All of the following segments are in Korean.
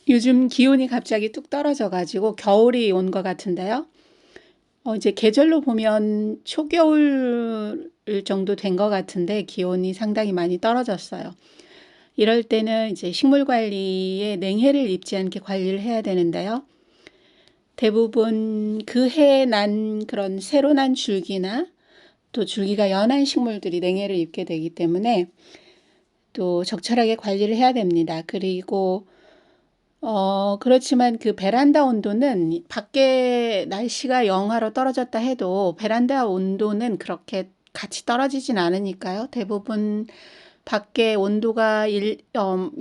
요즘 기온이 갑자기 뚝 떨어져 가지고 겨울이 온 것 같은데요. 이제 계절로 보면 초겨울 정도 된 것 같은데 기온이 상당히 많이 떨어졌어요. 이럴 때는 이제 식물 관리에 냉해를 입지 않게 관리를 해야 되는데요. 대부분 그 해 난 그런 새로 난 줄기나 또 줄기가 연한 식물들이 냉해를 입게 되기 때문에 또 적절하게 관리를 해야 됩니다. 그리고 그렇지만 그 베란다 온도는 밖에 날씨가 영하로 떨어졌다 해도 베란다 온도는 그렇게 같이 떨어지진 않으니까요. 대부분 밖에 온도가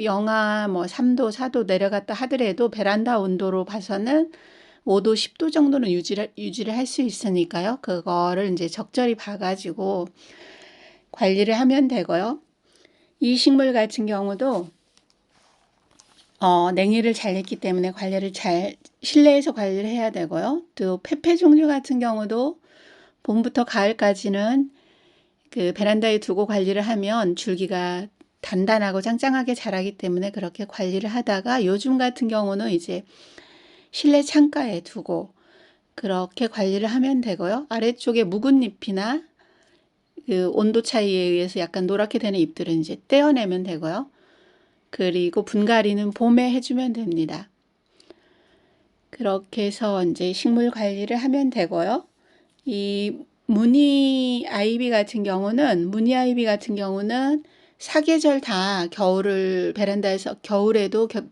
영하 뭐 3도, 4도 내려갔다 하더라도 베란다 온도로 봐서는 5도, 10도 정도는 유지를 할 수 있으니까요. 그거를 이제 적절히 봐가지고 관리를 하면 되고요. 이 식물 같은 경우도 냉해를 잘 냈기 때문에 실내에서 관리를 해야 되고요. 또 페페 종류 같은 경우도 봄부터 가을까지는 그 베란다에 두고 관리를 하면 줄기가 단단하고 짱짱하게 자라기 때문에 그렇게 관리를 하다가 요즘 같은 경우는 이제 실내 창가에 두고 그렇게 관리를 하면 되고요. 아래쪽에 묵은 잎이나 그 온도 차이에 의해서 약간 노랗게 되는 잎들은 이제 떼어내면 되고요. 그리고 분갈이는 봄에 해주면 됩니다. 그렇게 해서 이제 식물 관리를 하면 되고요. 이 무늬 아이비 같은 경우는 사계절 다 겨울에도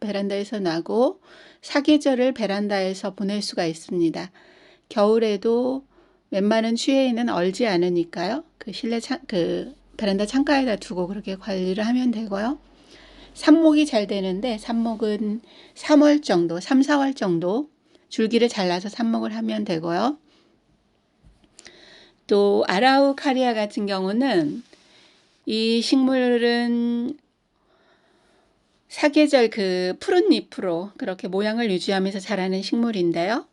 베란다에서 나고 사계절을 베란다에서 보낼 수가 있습니다. 겨울에도 웬만한 추위에는 얼지 않으니까요. 그 베란다 창가에다 두고 그렇게 관리를 하면 되고요. 삽목이 잘 되는데 삽목은 3월 정도, 3, 4월 정도 줄기를 잘라서 삽목을 하면 되고요. 또 아라우카리아 같은 경우는 이 식물은 사계절 그 푸른 잎으로 그렇게 모양을 유지하면서 자라는 식물인데요.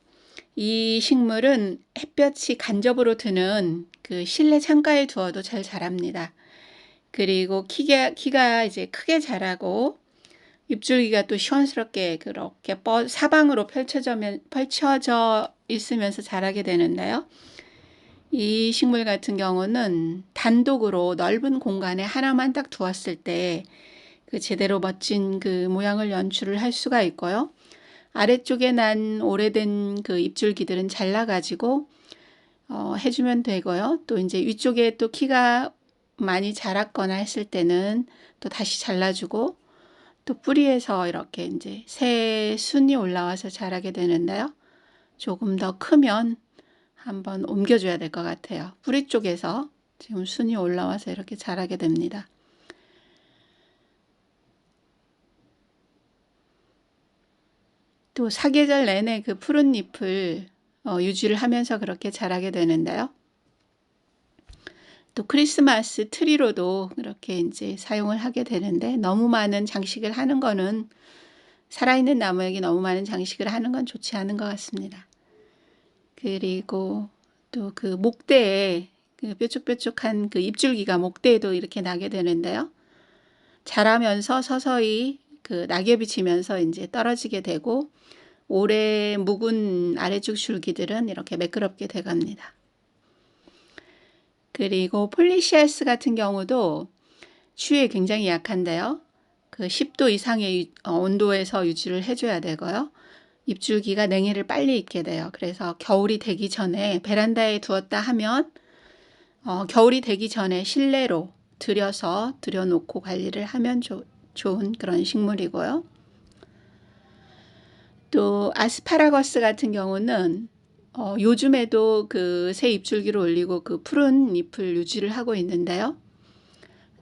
이 식물은 햇볕이 간접으로 드는 그 실내 창가에 두어도 잘 자랍니다. 그리고 키가 이제 크게 자라고 잎줄기가 또 시원스럽게 그렇게 사방으로 펼쳐져 있으면서 자라게 되는데요. 이 식물 같은 경우는 단독으로 넓은 공간에 하나만 딱 두었을 때 그 제대로 멋진 그 모양을 연출을 할 수가 있고요. 아래쪽에 난 오래된 그 잎줄기들은 잘라가지고 해주면 되고요. 또 이제 위쪽에 또 키가 많이 자랐거나 했을 때는 또 다시 잘라주고 또 뿌리에서 이렇게 이제 새 순이 올라와서 자라게 되는데요. 조금 더 크면 한번 옮겨줘야 될 것 같아요. 뿌리 쪽에서 지금 순이 올라와서 이렇게 자라게 됩니다. 또 사계절 내내 그 푸른 잎을 유지를 하면서 그렇게 자라게 되는데요. 또 크리스마스 트리로도 그렇게 이제 사용을 하게 되는데 너무 많은 장식을 하는 거는 살아있는 나무에게 너무 많은 장식을 하는 건 좋지 않은 것 같습니다. 그리고 또 그 목대에 그 뾰족뾰족한 그 잎줄기가 목대에도 이렇게 나게 되는데요. 자라면서 서서히 그 낙엽이 지면서 이제 떨어지게 되고 오래 묵은 아래쪽 줄기들은 이렇게 매끄럽게 돼갑니다. 그리고 폴리시아스 같은 경우도 추위에 굉장히 약한데요. 그 10도 이상의 온도에서 유지를 해줘야 되고요. 잎줄기가 냉해를 빨리 입게 돼요. 그래서 겨울이 되기 전에 베란다에 두었다 하면 겨울이 되기 전에 실내로 들여놓고 관리를 하면 좋은 그런 식물이고요. 또 아스파라거스 같은 경우는 요즘에도 그 새 잎줄기를 올리고 그 푸른 잎을 유지를 하고 있는데요.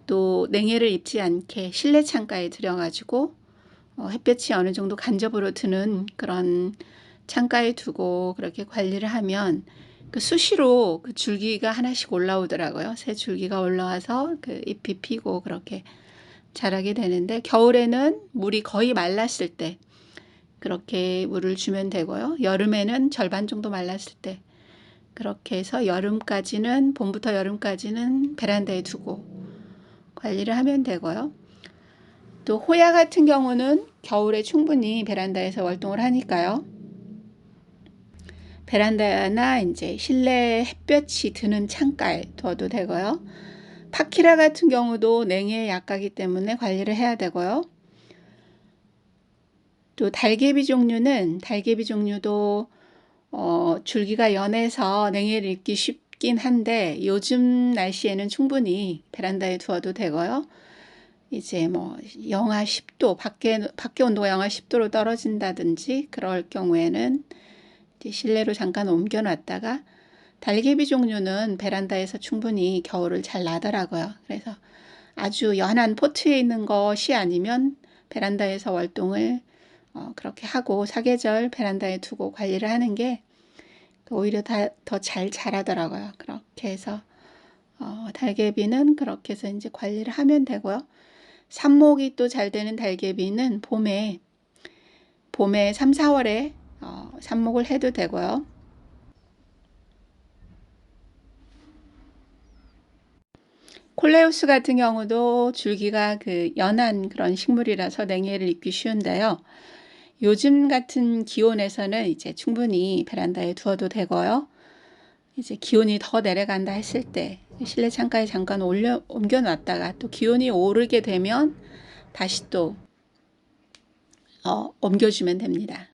또 냉해를 입지 않게 실내 창가에 들여가지고 햇볕이 어느 정도 간접으로 드는 그런 창가에 두고 그렇게 관리를 하면 그 수시로 그 줄기가 하나씩 올라오더라고요. 새 줄기가 올라와서 그 잎이 피고 그렇게 자라게 되는데 겨울에는 물이 거의 말랐을 때 그렇게 물을 주면 되고요. 여름에는 절반 정도 말랐을 때 그렇게 해서 봄부터 여름까지는 베란다에 두고 관리를 하면 되고요. 또 호야 같은 경우는 겨울에 충분히 베란다에서 활동을 하니까요. 베란다나 이제 실내 햇볕이 드는 창가에 둬도 되고요. 파키라 같은 경우도 냉해에 약하기 때문에 관리를 해야 되고요. 또 달개비 종류도 줄기가 연해서 냉해를 입기 쉽긴 한데 요즘 날씨에는 충분히 베란다에 두어도 되고요. 이제 뭐 영하 10도 밖에 온도가 영하 10도로 떨어진다든지 그럴 경우에는 이제 실내로 잠깐 옮겨 놨다가 달개비 종류는 베란다에서 충분히 겨울을 잘 나더라고요. 그래서 아주 연한 포트에 있는 것이 아니면 베란다에서 활동을 그렇게 하고 사계절 베란다에 두고 관리를 하는 게 오히려 더 잘 자라더라고요. 그렇게 해서 달개비는 그렇게 해서 이제 관리를 하면 되고요. 삽목이 또 잘 되는 달개비는 봄에 3, 4월에 삽목을 해도 되고요. 콜레우스 같은 경우도 줄기가 그 연한 그런 식물이라서 냉해를 입기 쉬운데요. 요즘 같은 기온에서는 이제 충분히 베란다에 두어도 되고요. 이제 기온이 더 내려간다 했을 때 실내 창가에 잠깐 옮겨 놨다가 또 기온이 오르게 되면 다시 또 옮겨주면 됩니다.